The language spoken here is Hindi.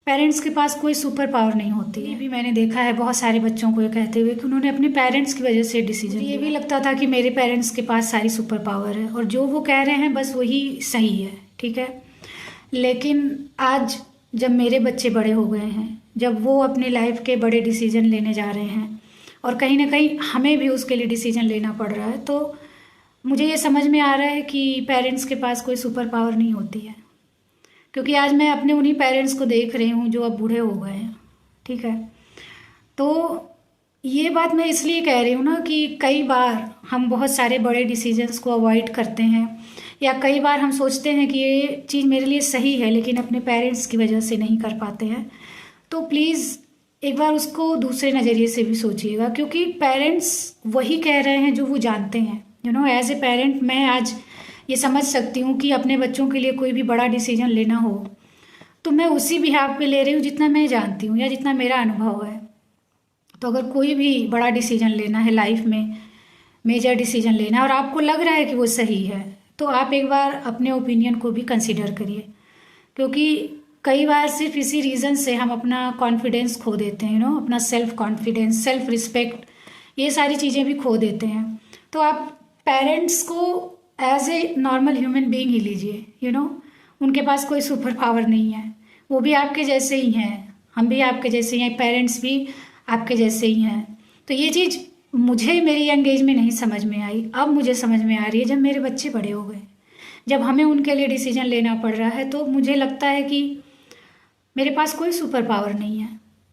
पेरेंट्स के पास कोई सुपर पावर नहीं होती है। ये भी मैंने देखा है बहुत सारे बच्चों को ये कहते हुए कि उन्होंने अपने पेरेंट्स की वजह से डिसीजन लिया। ये भी लगता था कि मेरे पेरेंट्स के पास सारी सुपर पावर है और जो वो कह रहे हैं बस वही सही है, ठीक है। लेकिन आज जब मेरे बच्चे बड़े हो गए हैं, जब वो अपनी लाइफ के बड़े डिसीजन लेने जा रहे हैं और कहीं ना कहीं हमें भी उसके लिए डिसीजन लेना पड़ रहा है, तो मुझे ये समझ में आ रहा है कि पेरेंट्स के पास कोई सुपर पावर नहीं होती है। क्योंकि आज मैं अपने उन्हीं पेरेंट्स को देख रही हूँ जो अब बूढ़े हो गए हैं, ठीक है। तो ये बात मैं इसलिए कह रही हूँ ना कि कई बार हम बहुत सारे बड़े डिसीजंस को अवॉइड करते हैं, या कई बार हम सोचते हैं कि ये चीज़ मेरे लिए सही है लेकिन अपने पेरेंट्स की वजह से नहीं कर पाते हैं। तो प्लीज़ एक बार उसको दूसरे नज़रिए से भी सोचिएगा, क्योंकि पेरेंट्स वही कह रहे हैं जो वो जानते हैं। एज ए पेरेंट मैं आज ये समझ सकती हूँ कि अपने बच्चों के लिए कोई भी बड़ा डिसीजन लेना हो तो मैं उसी बिहाफ पे ले रही हूँ जितना मैं जानती हूँ या जितना मेरा अनुभव है। तो अगर कोई भी बड़ा डिसीजन लेना है लाइफ में, मेजर डिसीजन लेना है और आपको लग रहा है कि वो सही है, तो आप एक बार अपने ओपिनियन को भी कंसिडर करिए। क्योंकि कई बार सिर्फ इसी रीज़न से हम अपना कॉन्फिडेंस खो देते हैं, अपना सेल्फ कॉन्फिडेंस, सेल्फ रिस्पेक्ट, ये सारी चीज़ें भी खो देते हैं। तो आप पेरेंट्स को as a normal human being ही लीजिए। उनके पास कोई सुपर पावर नहीं है, वो भी आपके जैसे ही हैं, हम भी आपके जैसे ही हैं, पेरेंट्स भी आपके जैसे ही हैं। तो ये चीज़ मुझे मेरी यंग एज में नहीं समझ में आई, अब मुझे समझ में आ रही है जब मेरे बच्चे बड़े हो गए, जब हमें उनके लिए डिसीजन लेना पड़ रहा है। तो मुझे लगता है कि मेरे पास कोई सुपर पावर नहीं है,